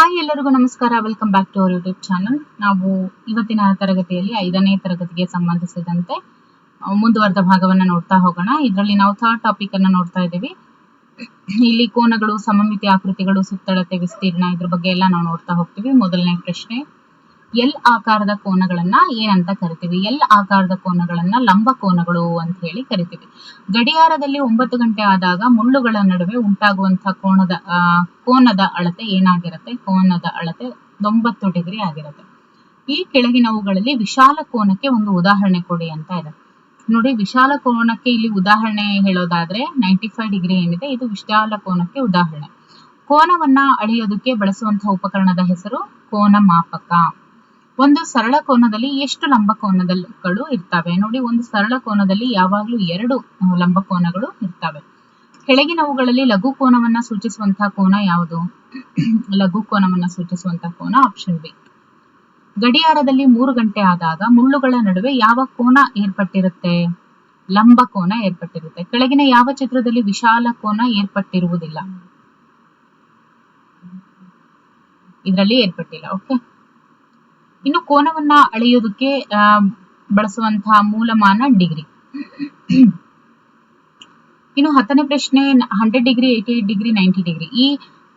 Hi ಎಲ್ಲರಿಗೂ ನಮಸ್ಕಾರ. Welcome back to our YouTube channel. ನಾವು ಇವತ್ತಿನ ತರಗತಿಯಲ್ಲಿ 5ನೇ ತರಗತಿಗೆ ಸಂಬಂಧಿಸಿದಂತೆ ಮುಂದುವರೆದ ಭಾಗವನ್ನು ನೋಡ್ತಾ ಹೋಗೋಣ. ಇದರಲ್ಲಿ ನಾವು ಥರ್ಡ್ ಟಾಪಿಕ್ ಅನ್ನು ನೋಡ್ತಾ ಇದ್ದೀವಿ. ಇಲ್ಲಿ ಕೋನಗಳು, ಸಮಮಿತಿ ಆಕೃತಿಗಳು, ಸುತ್ತಳತೆ, ವಿಸ್ತೀರ್ಣ, ಇದ್ರ ಬಗ್ಗೆ ಎಲ್ಲ ನಾವು ನೋಡ್ತಾ ಹೋಗ್ತೀವಿ. ಮೊದಲನೇ ಪ್ರಶ್ನೆ, ಎಲ್ ಆಕಾರದ ಕೋನಗಳನ್ನ ಏನಂತ ಕರಿತೀವಿ? ಎಲ್ ಆಕಾರದ ಕೋನಗಳನ್ನ ಲಂಬ ಕೋನಗಳು ಅಂತ ಹೇಳಿ ಕರಿತೀವಿ. ಗಡಿಯಾರದಲ್ಲಿ 9 ಗಂಟೆ ಆದಾಗ ಮುಳ್ಳುಗಳ ನಡುವೆ ಉಂಟಾಗುವಂತಹ ಕೋನದ ಅಳತೆ ಏನಾಗಿರುತ್ತೆ? ಕೋನದ ಅಳತೆ 90 ಡಿಗ್ರಿ ಆಗಿರುತ್ತೆ. ಈ ಕೆಳಗಿನವುಗಳಲ್ಲಿ ವಿಶಾಲ ಕೋನಕ್ಕೆ ಒಂದು ಉದಾಹರಣೆ ಕೊಡಿ ಅಂತ ಇದೆ. ನೋಡಿ, ವಿಶಾಲ ಕೋನಕ್ಕೆ ಇಲ್ಲಿ ಉದಾಹರಣೆ ಹೇಳೋದಾದ್ರೆ 95 ಡಿಗ್ರಿ ಏನಿದೆ, ಇದು ವಿಶಾಲ ಕೋನಕ್ಕೆ ಉದಾಹರಣೆ. ಕೋನವನ್ನ ಅಳೆಯೋದಕ್ಕೆ ಬಳಸುವಂತಹ ಉಪಕರಣದ ಹೆಸರು ಕೋನ ಮಾಪಕ. ಒಂದು ಸರಳ ಕೋನದಲ್ಲಿ ಎಷ್ಟು ಲಂಬ ಕೋನಗಳು ಇರ್ತವೆ? ನೋಡಿ, ಒಂದು ಸರಳ ಕೋನದಲ್ಲಿ ಯಾವಾಗ್ಲೂ 2 ಲಂಬ ಕೋನಗಳು ಇರ್ತವೆ. ಕೆಳಗಿನವುಗಳಲ್ಲಿ ಲಘು ಕೋನವನ್ನ ಸೂಚಿಸುವಂತಹ ಕೋನ ಯಾವುದು? ಲಘು ಕೋನವನ್ನ ಸೂಚಿಸುವಂತಹ ಕೋನ ಆಪ್ಷನ್ ಬಿ. ಗಡಿಯಾರದಲ್ಲಿ 3 ಗಂಟೆ ಆದಾಗ ಮುಳ್ಳುಗಳ ನಡುವೆ ಯಾವ ಕೋನ ಏರ್ಪಟ್ಟಿರುತ್ತೆ? ಲಂಬ ಕೋನ ಏರ್ಪಟ್ಟಿರುತ್ತೆ. ಕೆಳಗಿನ ಯಾವ ಚಿತ್ರದಲ್ಲಿ ವಿಶಾಲ ಕೋನ ಏರ್ಪಟ್ಟಿರುವುದಿಲ್ಲ? ಇದರಲ್ಲಿ ಏರ್ಪಟ್ಟಿಲ್ಲ. ಓಕೆ. ಇನ್ನು ಕೋನವನ್ನ ಅಳೆಯೋದಕ್ಕೆ ಬಳಸುವಂತಹ ಮೂಲಮಾನ ಡಿಗ್ರಿ. ಇನ್ನು 10ನೇ ಪ್ರಶ್ನೆ, 100 ಡಿಗ್ರಿ, 88 ಡಿಗ್ರಿ, 90 ಡಿಗ್ರಿ ಈ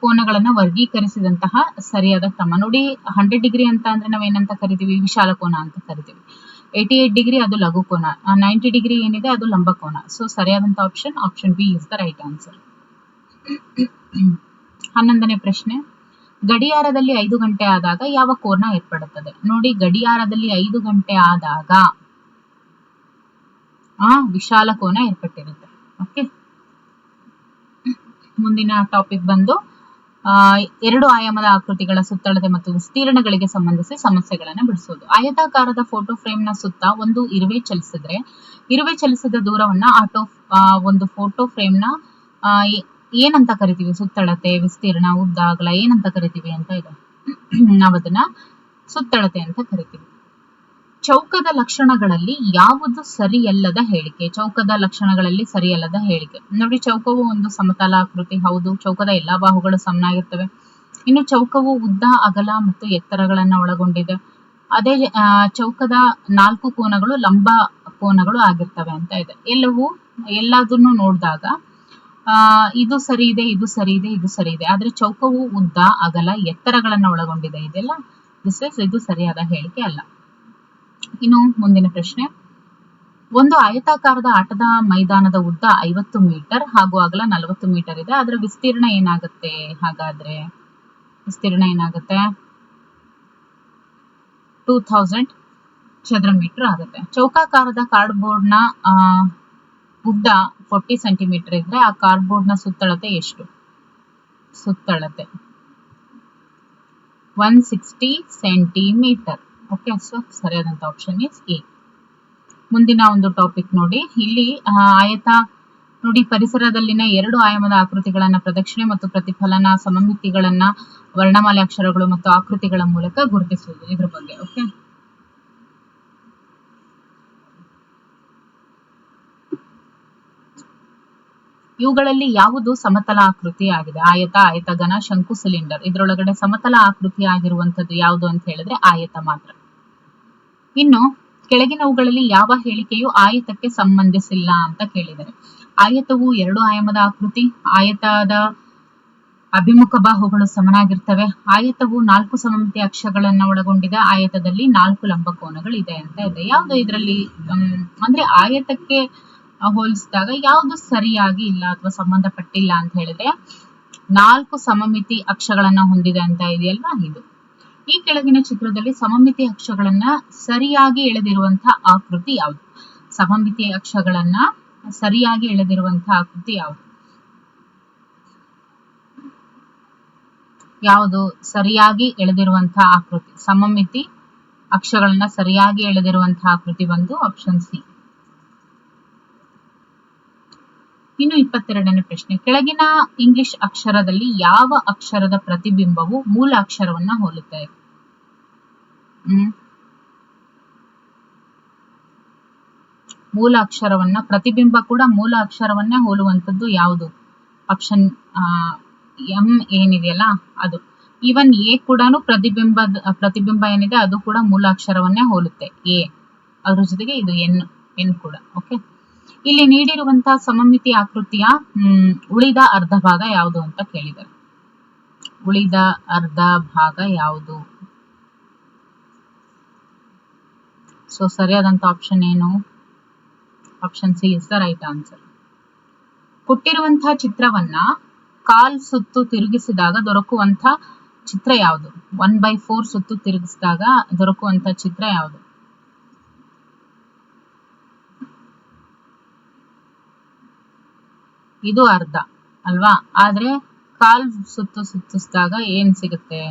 ಕೋನಗಳನ್ನ ವರ್ಗೀಕರಿಸಿದಂತಹ ಸರಿಯಾದ ಕ್ರಮ. ನೋಡಿ, 100 ಡಿಗ್ರಿ ಅಂತ ಅಂದ್ರೆ ನಾವೇನಂತ ಕರಿತೀವಿ? ವಿಶಾಲ ಕೋನ ಅಂತ ಕರಿತೀವಿ. 88 ಡಿಗ್ರಿ ಅದು ಲಘು ಕೋನ, 90 ಡಿಗ್ರಿ ಏನಿದೆ ಅದು ಲಂಬ ಕೋನ. ಸೊ ಸರಿಯಾದಂತ option B is the right answer. 11ನೇ ಪ್ರಶ್ನೆ, ಗಡಿಯಾರದಲ್ಲಿ 5 ಗಂಟೆ ಆದಾಗ ಯಾವ ಕೋನ ಏರ್ಪಡುತ್ತದೆ? ನೋಡಿ, ಗಡಿಯಾರದಲ್ಲಿ 5 ಗಂಟೆ ಆದಾಗ ವಿಶಾಲ ಕೋನ ಏರ್ಪಟ್ಟಿರುತ್ತೆ. ಓಕೆ. ಮುಂದಿನ ಟಾಪಿಕ್ ಬಂದು 2 ಆಯಾಮದ ಆಕೃತಿಗಳ ಸುತ್ತಳತೆ ಮತ್ತು ವಿಸ್ತೀರ್ಣಗಳಿಗೆ ಸಂಬಂಧಿಸಿ ಸಮಸ್ಯೆಗಳನ್ನು ಬಿಡಿಸೋದು. ಆಯತಾಕಾರದ ಫೋಟೋ ಫ್ರೇಮ್ ನ ಸುತ್ತ ಒಂದು ಇರುವೆ ಚಲಿಸಿದ್ರೆ, ಇರುವೆ ಚಲಿಸಿದ ದೂರವನ್ನ ಒಂದು ಫೋಟೋ ಫ್ರೇಮ್ ನ ಏನಂತ ಕರಿತೀವಿ? ಸುತ್ತಳತೆ, ವಿಸ್ತೀರ್ಣ, ಉದ್ದ, ಅಗಲ ಏನಂತ ಕರಿತೀವಿ ಅಂತ ಇದೆ. ನಾವು ಅದನ್ನ ಸುತ್ತಳತೆ ಅಂತ ಕರಿತೀವಿ. ಚೌಕದ ಲಕ್ಷಣಗಳಲ್ಲಿ ಯಾವುದು ಸರಿಯಲ್ಲದ ಹೇಳಿಕೆ? ಚೌಕದ ಲಕ್ಷಣಗಳಲ್ಲಿ ಸರಿಯಲ್ಲದ ಹೇಳಿಕೆ. ನೋಡಿ, ಚೌಕವು ಒಂದು ಸಮತಲಾಕೃತಿ. ಹೌದು, ಚೌಕದ ಎಲ್ಲಾ ಬಾಹುಗಳು ಸಮನಾಗಿರ್ತವೆ. ಇನ್ನು ಚೌಕವು ಉದ್ದ, ಅಗಲ ಮತ್ತು ಎತ್ತರಗಳನ್ನ ಒಳಗೊಂಡಿದೆ. ಅದೇ ಚೌಕದ 4 ಕೋನಗಳು ಲಂಬ ಕೋನಗಳು ಆಗಿರ್ತವೆ ಅಂತ ಇದೆ. ಎಲ್ಲದನ್ನು ನೋಡಿದಾಗ ಇದು ಸರಿ ಇದೆ, ಇದು ಸರಿ ಇದೆ, ಇದು ಸರಿ ಇದೆ. ಆದ್ರೆ ಚೌಕವು ಉದ್ದ, ಅಗಲ, ಎತ್ತರಗಳನ್ನ ಒಳಗೊಂಡಿದೆ. ಇದೆಲ್ಲ ಇದು ಸರಿಯಾದ ಹೇಳಿಕೆ ಅಲ್ಲ. ಇನ್ನು ಮುಂದಿನ ಪ್ರಶ್ನೆ, ಒಂದು ಆಯತಾಕಾರದ ಆಟದ ಮೈದಾನದ ಉದ್ದ 50 ಮೀಟರ್ ಹಾಗೂ ಅಗಲ 40 ಮೀಟರ್ ಇದೆ. ಅದರ ವಿಸ್ತೀರ್ಣ ಏನಾಗುತ್ತೆ? ಹಾಗಾದ್ರೆ ವಿಸ್ತೀರ್ಣ ಏನಾಗುತ್ತೆ? 2000 ಚದರ ಮೀಟರ್ ಆಗುತ್ತೆ. ಚೌಕಾಕಾರದ ಕಾರ್ಡ್ಬೋರ್ಡ್ ನ ಉದ್ದ 40 ಸೆಂಟಿಮೀಟರ್ ಇದ್ರೆ ಆ ಕಾರ್ಡ್ಬೋರ್ಡ್ ನ ಸುತ್ತಳತೆ ಎಷ್ಟು? ಸುತ್ತಳತೆ 160 ಸೆಂಟಿಮೀಟರ್. ಓಕೆ. ಸೊ ಸರಿಯಾದಂತ ಆಪ್ಷನ್ ಇಸ್ ಎ. ಮುಂದಿನ ಒಂದು ಟಾಪಿಕ್ ನೋಡಿ, ಇಲ್ಲಿ ನೋಡಿ, ಪರಿಸರದಲ್ಲಿನ 2 ಆಯಾಮದ ಆಕೃತಿಗಳನ್ನ ಪ್ರದಕ್ಷಿಣೆ ಮತ್ತು ಪ್ರತಿಫಲನ, ಸಮಮಿತಿಗಳನ್ನ ವರ್ಣಮಾಲೆ ಅಕ್ಷರಗಳು ಮತ್ತು ಆಕೃತಿಗಳ ಮೂಲಕ ಗುರುತಿಸುವುದು. ಇದ್ರ ಬಗ್ಗೆ. ಓಕೆ. ಇವುಗಳಲ್ಲಿ ಯಾವುದು ಸಮತಲ ಆಕೃತಿ ಆಗಿದೆ? ಆಯತ, ಆಯತಘನ, ಶಂಕು, ಸಿಲಿಂಡರ್. ಇದ್ರೊಳಗಡೆ ಸಮತಲ ಆಕೃತಿ ಆಗಿರುವಂತದ್ದು ಯಾವುದು ಅಂತ ಹೇಳಿದ್ರೆ ಆಯತ ಮಾತ್ರ. ಇನ್ನು ಕೆಳಗಿನವುಗಳಲ್ಲಿ ಯಾವ ಹೇಳಿಕೆಯು ಆಯತಕ್ಕೆ ಸಂಬಂಧಿಸಿಲ್ಲ ಅಂತ ಕೇಳಿದರೆ? ಆಯತವು 2 ಆಯಾಮದ ಆಕೃತಿ. ಆಯತದ ಅಭಿಮುಖ ಬಾಹುಗಳು ಸಮನಾಗಿರ್ತವೆ. ಆಯತವು 4 ಸಮಮಿತಿ ಅಕ್ಷಗಳನ್ನ ಒಳಗೊಂಡಿದೆ. ಆಯತದಲ್ಲಿ 4 ಲಂಬ ಕೋನಗಳಿದೆ ಅಂತ ಇದೆ. ಯಾವುದು ಇದರಲ್ಲಿ ಅಂದ್ರೆ ಆಯತಕ್ಕೆ ಹೋಲಿಸಿದಾಗ ಯಾವುದು ಸರಿಯಾಗಿ ಇಲ್ಲ ಅಥವಾ ಸಂಬಂಧಪಟ್ಟಿಲ್ಲ ಅಂತ ಹೇಳಿದ್ರೆ 4 ಸಮಮಿತಿ ಅಕ್ಷಗಳನ್ನ ಹೊಂದಿದೆ ಅಂತ ಇದೆಯಲ್ವಾ, ಇದು. ಈ ಕೆಳಗಿನ ಚಿತ್ರದಲ್ಲಿ ಸಮಮಿತಿ ಅಕ್ಷಗಳನ್ನ ಸರಿಯಾಗಿ ಎಳೆದಿರುವಂತಹ ಆಕೃತಿ ಯಾವುದು? ಸಮಮಿತಿ ಅಕ್ಷಗಳನ್ನ ಸರಿಯಾಗಿ ಎಳೆದಿರುವಂತಹ ಆಕೃತಿ ಯಾವುದು? ಯಾವುದು ಸರಿಯಾಗಿ ಎಳೆದಿರುವಂತಹ ಆಕೃತಿ? ಸಮಮಿತಿ ಅಕ್ಷಗಳನ್ನ ಸರಿಯಾಗಿ ಎಳೆದಿರುವಂತಹ ಆಕೃತಿ ಬಂದು ಆಪ್ಷನ್ ಸಿ. ಇನ್ನು 22ನೇ ಪ್ರಶ್ನೆ, ಕೆಳಗಿನ ಇಂಗ್ಲಿಷ್ ಅಕ್ಷರದಲ್ಲಿ ಯಾವ ಅಕ್ಷರದ ಪ್ರತಿಬಿಂಬವು ಮೂಲ ಅಕ್ಷರವನ್ನ ಹೋಲುತ್ತದೆ? ಮೂಲ ಅಕ್ಷರವನ್ನ, ಪ್ರತಿಬಿಂಬ ಕೂಡ ಮೂಲ ಅಕ್ಷರವನ್ನೇ ಹೋಲುವಂತದ್ದು ಯಾವುದು? ಆಪ್ಷನ್ ಎಂ ಏನಿದೆಯಲ್ಲ ಅದು. ಈವನ್ ಎ ಕೂಡ ಪ್ರತಿಬಿಂಬ ಏನಿದೆ ಅದು ಕೂಡ ಮೂಲಾಕ್ಷರವನ್ನೇ ಹೋಲುತ್ತೆ ಎ. ಅದ್ರ ಜೊತೆಗೆ ಇದು ಎನ್ ಕೂಡ. ಓಕೆ, ಇಲ್ಲಿ ನೀಡಿರುವಂತಹ ಸಮಮಿತಿ ಆಕೃತಿಯ ಉಳಿದ ಅರ್ಧ ಭಾಗ ಯಾವುದು ಅಂತ ಕೇಳಿದ್ದಾರೆ. ಉಳಿದ ಅರ್ಧ ಭಾಗ ಯಾವುದು? ಸೊ ಸರಿಯಾದಂತ ಆಪ್ಷನ್ ಏನು? Option C is the right answer. ಕೊಟ್ಟಿರುವಂತಹ ಚಿತ್ರವನ್ನ ಕಾಲ್ ಸುತ್ತು ತಿರುಗಿಸಿದಾಗ ದೊರಕುವಂತ ಚಿತ್ರ ಯಾವುದು? 1/4 ಸುತ್ತು ತಿರುಗಿಸಿದಾಗ ದೊರಕುವಂತ ಚಿತ್ರ ಯಾವುದು? ಇದು ಅರ್ಧ ಅಲ್ವಾ? ಆದ್ರೆ ಕಾಲ್ ಸುತ್ತು ಸುತ್ತಿಸಿದಾಗ ಏನ್ ಸಿಗುತ್ತೆ?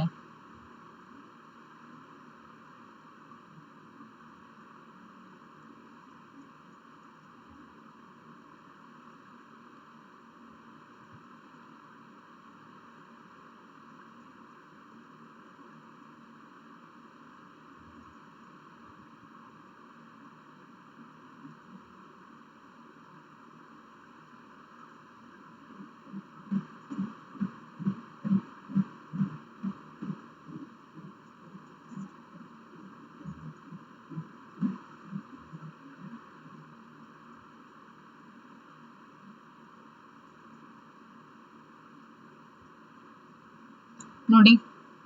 ನೋಡಿ,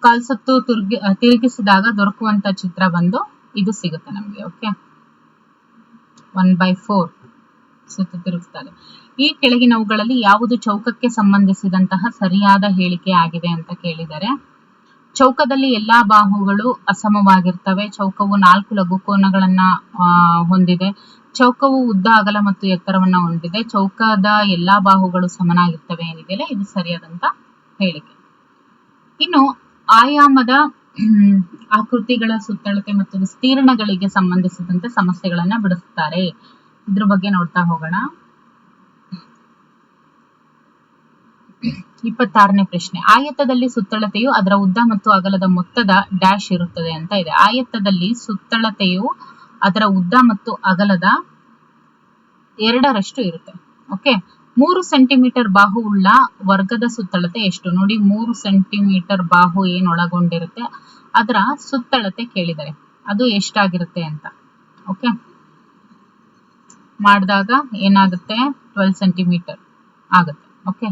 ಕಾಲ್ ಸುತ್ತು ತಿರುಗಿಸಿದಾಗ ದೊರಕುವಂತ ಚಿತ್ರ ಬಂದು ಇದು ಸಿಗುತ್ತೆ ನಮ್ಗೆ. ಓಕೆ, 1/4 ಸುತ್ತು ತಿರುಗಿಸಿದಾಗ. ಈ ಕೆಳಗಿನವುಗಳಲ್ಲಿ ಯಾವುದು ಚೌಕಕ್ಕೆ ಸಂಬಂಧಿಸಿದಂತಹ ಸರಿಯಾದ ಹೇಳಿಕೆ ಆಗಿದೆ ಅಂತ ಕೇಳಿದರೆ, ಚೌಕದಲ್ಲಿ ಎಲ್ಲಾ ಬಾಹುಗಳು ಅಸಮವಾಗಿರ್ತವೆ. ಚೌಕವು 4 ಲಘುಕೋನಗಳನ್ನ ಹೊಂದಿದೆ. ಚೌಕವು ಉದ್ದ, ಅಗಲ ಮತ್ತು ಎತ್ತರವನ್ನ ಹೊಂದಿದೆ. ಚೌಕದ ಎಲ್ಲಾ ಬಾಹುಗಳು ಸಮನಾಗಿರ್ತವೆ ಏನಿದೆಯಲ್ಲ, ಇದು ಸರಿಯಾದಂತ ಹೇಳಿಕೆ. ಇನ್ನು ಆಯಾಮದ ಆಕೃತಿಗಳ ಸುತ್ತಳತೆ ಮತ್ತು ವಿಸ್ತೀರ್ಣಗಳಿಗೆ ಸಂಬಂಧಿಸಿದಂತೆ ಸಮಸ್ಯೆಗಳನ್ನ ಬಿಡಿಸ್ತಾರೆ. ಇದ್ರ ಬಗ್ಗೆ ನೋಡ್ತಾ ಹೋಗೋಣ. 26ನೇ ಪ್ರಶ್ನೆ. ಆಯತದಲ್ಲಿ ಸುತ್ತಳತೆಯು ಅದರ ಉದ್ದ ಮತ್ತು ಅಗಲದ ಮೊತ್ತದ ಡ್ಯಾಶ್ ಇರುತ್ತದೆ ಅಂತ ಇದೆ. ಆಯತದಲ್ಲಿ ಸುತ್ತಳತೆಯು ಅದರ ಉದ್ದ ಮತ್ತು ಅಗಲದ 2ರಷ್ಟು ಇರುತ್ತೆ. ಓಕೆ, 3 ಸೆಂಟಿಮೀಟರ್ ಬಾಹು ಉಳ್ಳ ವರ್ಗದ ಸುತ್ತಳತೆ ಎಷ್ಟು? ನೋಡಿ, 3 ಸೆಂಟಿಮೀಟರ್ ಬಾಹು ಏನ್ ಒಳಗೊಂಡಿರುತ್ತೆ ಅದರ ಸುತ್ತಳತೆ ಕೇಳಿದರೆ ಅದು ಎಷ್ಟಾಗಿರುತ್ತೆ ಅಂತ. ಓಕೆ, ಮಾಡಿದಾಗ ಏನಾಗುತ್ತೆ? 12 ಸೆಂಟಿಮೀಟರ್ ಆಗುತ್ತೆ. ಓಕೆ,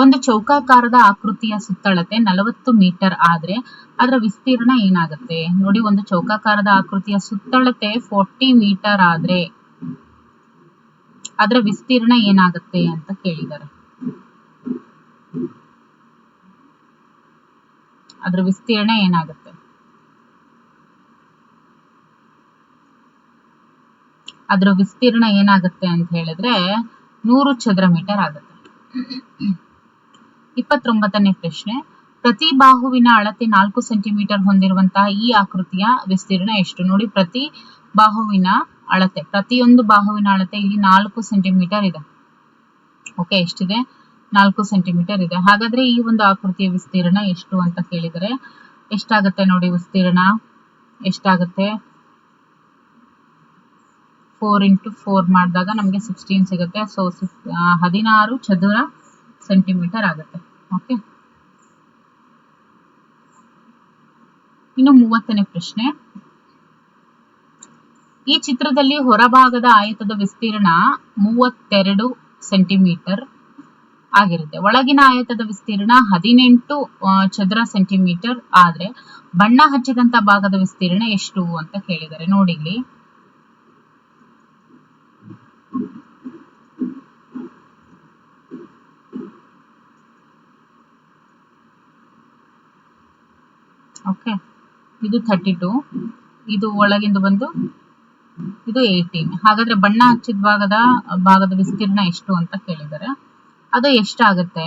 ಒಂದು ಚೌಕಾಕಾರದ ಆಕೃತಿಯ ಸುತ್ತಳತೆ 40 ಮೀಟರ್ ಆದ್ರೆ ಅದರ ವಿಸ್ತೀರ್ಣ ಏನಾಗುತ್ತೆ? ನೋಡಿ, ಒಂದು ಚೌಕಾಕಾರದ ಆಕೃತಿಯ ಸುತ್ತಳತೆ 40 ಮೀಟರ್ ಆದ್ರೆ ಅದರ ವಿಸ್ತೀರ್ಣ ಏನಾಗುತ್ತೆ ಅಂತ ಕೇಳಿದ್ದಾರೆ. ಅದರ ವಿಸ್ತೀರ್ಣ ಏನಾಗುತ್ತೆ? ಅದರ ವಿಸ್ತೀರ್ಣ ಏನಾಗುತ್ತೆ ಅಂತ ಹೇಳಿದ್ರೆ 100 ಚದರ ಮೀಟರ್ ಆಗುತ್ತೆ. 29ನೇ ಪ್ರಶ್ನೆ. ಪ್ರತಿ ಬಾಹುವಿನ ಅಳತೆ 4 ಸೆಂಟಿಮೀಟರ್ ಹೊಂದಿರುವಂತಹ ಈ ಆಕೃತಿಯ ವಿಸ್ತೀರ್ಣ ಎಷ್ಟು? ನೋಡಿ, ಪ್ರತಿ ಬಾಹುವಿನ ಅಳತೆ, ಪ್ರತಿಯೊಂದು ಬಾಹುವಿನ ಅಳತೆ ಇಲ್ಲಿ 4 ಸೆಂಟಿಮೀಟರ್ ಇದೆ. ಓಕೆ, ಎಷ್ಟಿದೆ? 4 ಸೆಂಟಿಮೀಟರ್ ಇದೆ. ಹಾಗಾದ್ರೆ ಈ ಒಂದು ಆಕೃತಿಯ ವಿಸ್ತೀರ್ಣ ಎಷ್ಟು ಅಂತ ಕೇಳಿದರೆ ಎಷ್ಟಾಗುತ್ತೆ? ನೋಡಿ, ವಿಸ್ತೀರ್ಣ ಎಷ್ಟಾಗುತ್ತೆ? 4 × 4 ಮಾಡಿದಾಗ ನಮಗೆ 16 ಸಿಗುತ್ತೆ. ಸೊ 16 ಚದುರ ಸೆಂಟಿಮೀಟರ್ ಆಗುತ್ತೆ. ಓಕೆ, ಇನ್ನು 30ನೇ ಪ್ರಶ್ನೆ. ಈ ಚಿತ್ರದಲ್ಲಿ ಹೊರಭಾಗದ ಆಯತದ ವಿಸ್ತೀರ್ಣ 32 ಸೆಂಟಿಮೀಟರ್ ಆಗಿರುತ್ತೆ. ಒಳಗಿನ ಆಯತದ ವಿಸ್ತೀರ್ಣ 18 ಚದರ ಸೆಂಟಿಮೀಟರ್ ಆದ್ರೆ ಬಣ್ಣ ಹಚ್ಚಿದಂತ ಭಾಗದ ವಿಸ್ತೀರ್ಣ ಎಷ್ಟು ಅಂತ ಕೇಳಿದ್ದಾರೆ. ನೋಡಿ ಇಲ್ಲಿ, ಓಕೆ, ಇದು 32, ಇದು ಒಳಗಿಂದ ಬಂದು ಇದು 18. ಹಾಗಾದ್ರೆ ಬಣ್ಣ ಹಚ್ಚಿದ ಭಾಗದ ವಿಸ್ತೀರ್ಣ ಎಷ್ಟು ಅಂತ ಕೇಳಿದ್ದಾರೆ. ಅದು ಎಷ್ಟಾಗುತ್ತೆ?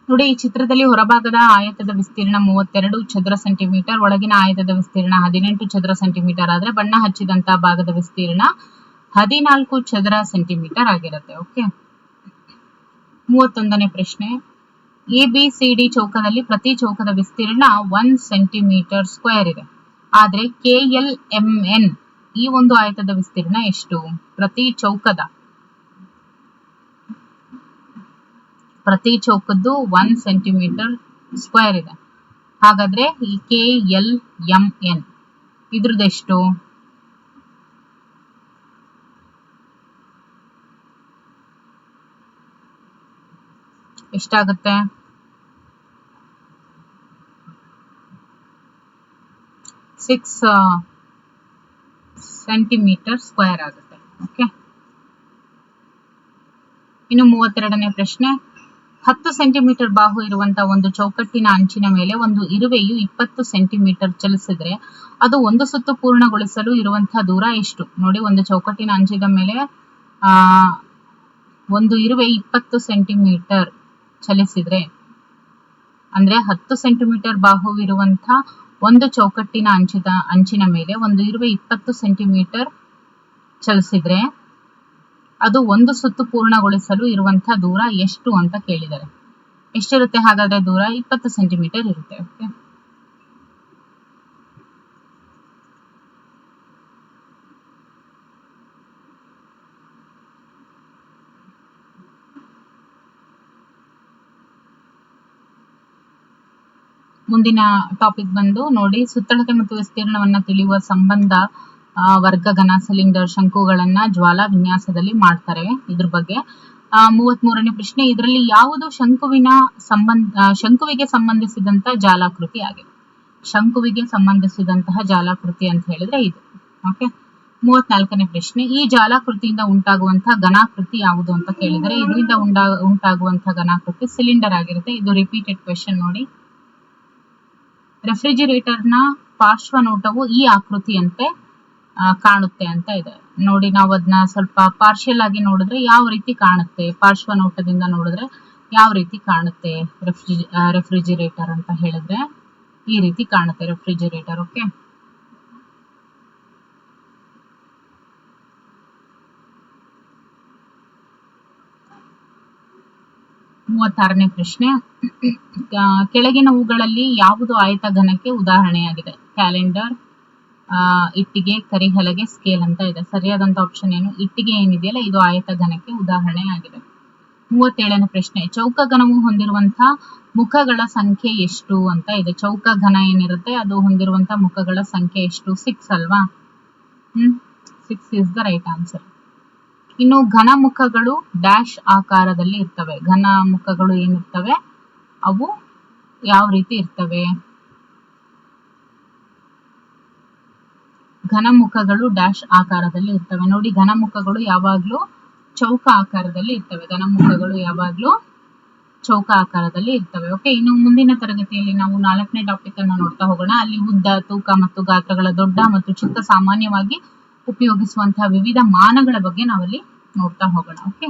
ನೋಡಿ, ಈ ಚಿತ್ರದಲ್ಲಿ ಹೊರಭಾಗದ ಆಯತದ ವಿಸ್ತೀರ್ಣ 32 ಚದರ ಸೆಂಟಿಮೀಟರ್, ಒಳಗಿನ ಆಯತದ ವಿಸ್ತೀರ್ಣ 18 ಚದರ ಸೆಂಟಿಮೀಟರ್ ಆದ್ರೆ ಬಣ್ಣ ಹಚ್ಚಿದಂತಹ ಭಾಗದ ವಿಸ್ತೀರ್ಣ 14 ಚದರ ಸೆಂಟಿಮೀಟರ್ ಆಗಿರುತ್ತೆ. ಓಕೆ, 31ನೇ ಪ್ರಶ್ನೆ. ABCD ಚೌಕದಲ್ಲಿ ಪ್ರತಿ ಚೌಕದ ವಿಸ್ತೀರ್ಣ 1 ಸೆಂಟಿಮೀಟರ್ ಸ್ಕ್ವೇರ್ ಇದೆ. ಆದ್ರೆ KLMN ಈ ಒಂದು ಆಯತದ ವಿಸ್ತೀರ್ಣ ಎಷ್ಟು? ಪ್ರತಿ ಚೌಕದ್ದು 1 ಸೆಂಟಿಮೀಟರ್ ಸ್ಕ್ವೇರ್ ಇದೆ. ಹಾಗಾದ್ರೆ ಈ KLMN ಇದ್ರದ್ದು ಎಷ್ಟು? ಎಷ್ಟಾಗುತ್ತೆ? 6 ಸೆಂಟಿಮೀಟರ್ ಸ್ಕ್ವೇರ್ ಆಗುತ್ತೆ. ಓಕೆ, ಇನ್ನು 32ನೇ ಪ್ರಶ್ನೆ. 10 ಸೆಂಟಿಮೀಟರ್ ಬಾಹು ಇರುವಂತಹ ಒಂದು ಚೌಕಟ್ಟಿನ ಅಂಚಿನ ಮೇಲೆ ಒಂದು ಇರುವೆಯು 20 ಸೆಂಟಿಮೀಟರ್ ಚಲಿಸಿದ್ರೆ ಅದು ಒಂದು ಸುತ್ತು ಪೂರ್ಣಗೊಳಿಸಲು ಇರುವಂತಹ ದೂರ ಎಷ್ಟು? ನೋಡಿ, ಒಂದು ಚೌಕಟ್ಟಿನ ಅಂಚಿನ ಮೇಲೆ ಒಂದು ಇರುವೆ 20 ಸೆಂಟಿಮೀಟರ್ ಚಲಿಸಿದ್ರೆ ಅಂದ್ರೆ 10 ಸೆಂಟಿಮೀಟರ್ ಬಾಹುವಿರುವಂತ ಒಂದು ಚೌಕಟ್ಟಿನ ಅಂಚಿನ ಮೇಲೆ ಒಂದು ಇರುವೆ 20 ಸೆಂಟಿಮೀಟರ್ ಚಲಿಸಿದ್ರೆ ಅದು ಒಂದು ಸುತ್ತು ಪೂರ್ಣಗೊಳಿಸಲು ಇರುವಂತಹ ದೂರ ಎಷ್ಟು ಅಂತ ಕೇಳಿದ್ದಾರೆ. ಎಷ್ಟಿರುತ್ತೆ ಹಾಗಾದ್ರೆ ದೂರ? 20 ಸೆಂಟಿಮೀಟರ್ ಇರುತ್ತೆ. ಓಕೆ, ಮುಂದಿನ ಟಾಪಿಕ್ ಬಂದು ನೋಡಿ, ಸುತ್ತಳತೆ ಮತ್ತು ವಿಸ್ತೀರ್ಣವನ್ನ ತಿಳಿಯುವ ಸಂಬಂಧ ವರ್ಗ, ಘನ, ಸಿಲಿಂಡರ್, ಶಂಕುಗಳನ್ನ ಜ್ವಾಲಾ ವಿನ್ಯಾಸದಲ್ಲಿ ಮಾಡ್ತಾರೆ. ಇದ್ರ ಬಗ್ಗೆ 33ನೇ ಪ್ರಶ್ನೆ. ಇದರಲ್ಲಿ ಯಾವುದು ಶಂಕುವಿಗೆ ಸಂಬಂಧಿಸಿದಂತ ಜಾಲಾಕೃತಿ ಆಗಿದೆ? ಶಂಕುವಿಗೆ ಸಂಬಂಧಿಸಿದಂತಹ ಜಾಲಾಕೃತಿ ಅಂತ ಹೇಳಿದ್ರೆ ಇದು. ಓಕೆ, 34ನೇ ಪ್ರಶ್ನೆ. ಈ ಜಾಲಾಕೃತಿಯಿಂದ ಉಂಟಾಗುವಂತಹ ಘನಾಕೃತಿ ಯಾವುದು ಅಂತ ಕೇಳಿದರೆ ಇದರಿಂದ ಉಂಟಾಗುವಂತಹ ಘನಾಕೃತಿ ಸಿಲಿಂಡರ್ ಆಗಿರುತ್ತೆ. ಇದು ರಿಪೀಟೆಡ್ ಕ್ವೆಶ್ಚನ್. ನೋಡಿ, ರೆಫ್ರಿಜಿರೇಟರ್ನ ಪಾರ್ಶ್ವನೋಟವು ಈ ಆಕೃತಿಯಂತೆ ಕಾಣುತ್ತೆ ಅಂತ ಇದೆ. ನೋಡಿ, ನಾವು ಅದನ್ನ ಸ್ವಲ್ಪ ಪಾರ್ಷಿಯಲ್ ಆಗಿ ನೋಡಿದ್ರೆ ಯಾವ ರೀತಿ ಕಾಣುತ್ತೆ, ಪಾರ್ಶ್ವನೋಟದಿಂದ ನೋಡಿದ್ರೆ ಯಾವ ರೀತಿ ಕಾಣುತ್ತೆ ರೆಫ್ರಿಜಿರೇಟರ್ ಅಂತ ಹೇಳಿದ್ರೆ ಈ ರೀತಿ ಕಾಣುತ್ತೆ ರೆಫ್ರಿಜಿರೇಟರ್. ಓಕೆ, ಮೂವತ್ತಾರನೇ ಪ್ರಶ್ನೆ. ಕೆಳಗಿನವುಗಳಲ್ಲಿ ಯಾವುದು ಆಯತ ಘನಕ್ಕೆ ಉದಾಹರಣೆಯಾಗಿದೆ? ಕ್ಯಾಲೆಂಡರ್, ಇಟ್ಟಿಗೆ, ಕರಿಹಲಗೆ, ಸ್ಕೇಲ್ ಅಂತ ಇದೆ. ಸರಿಯಾದಂತ ಆಪ್ಷನ್ ಏನು? ಇಟ್ಟಿಗೆ ಏನಿದೆಯಲ್ಲ ಇದು ಆಯತ ಘನಕ್ಕೆ ಉದಾಹರಣೆ ಆಗಿದೆ. 37ನೇ ಪ್ರಶ್ನೆ. ಚೌಕ ಘನವು ಹೊಂದಿರುವಂತಹ ಮುಖಗಳ ಸಂಖ್ಯೆ ಎಷ್ಟು ಅಂತ ಇದೆ. ಚೌಕ ಘನ ಏನಿರುತ್ತೆ ಅದು ಹೊಂದಿರುವಂತಹ ಮುಖಗಳ ಸಂಖ್ಯೆ ಎಷ್ಟು? 6 ಅಲ್ವಾ? 6 ಇಸ್ ದ ರೈಟ್ ಆನ್ಸರ್. ಇನ್ನು ಘನ ಮುಖಗಳು ಡ್ಯಾಶ್ ಆಕಾರದಲ್ಲಿ ಇರ್ತವೆ. ಘನ ಮುಖಗಳು ಏನಿರ್ತವೆ ಅವು ಯಾವ ರೀತಿ ಇರ್ತವೆ? ಘನ ಮುಖಗಳು ಡ್ಯಾಶ್ ಆಕಾರದಲ್ಲಿ ಇರ್ತವೆ. ನೋಡಿ, ಘನ ಮುಖಗಳು ಯಾವಾಗ್ಲೂ ಚೌಕ ಆಕಾರದಲ್ಲಿ ಇರ್ತವೆ. ಘನ ಮುಖಗಳು ಯಾವಾಗ್ಲೂ ಚೌಕ ಆಕಾರದಲ್ಲಿ ಇರ್ತವೆ. ಓಕೆ, ಇನ್ನು ಮುಂದಿನ ತರಗತಿಯಲ್ಲಿ ನಾವು 4ನೇ ಟಾಪಿಕ್ ಅನ್ನು ನೋಡ್ತಾ ಹೋಗೋಣ. ಅಲ್ಲಿ ಉದ್ದ, ತೂಕ ಮತ್ತು ಗಾತ್ರಗಳ ದೊಡ್ಡ ಮತ್ತು ಚಿಕ್ಕ ಸಾಮಾನ್ಯವಾಗಿ ಉಪಯೋಗಿಸುವಂತಹ ವಿವಿಧ ಮಾನಗಳ ಬಗ್ಗೆ ನಾವಲ್ಲಿ ನೋಡ್ತಾ ಹೋಗೋಣ. ಓಕೆ.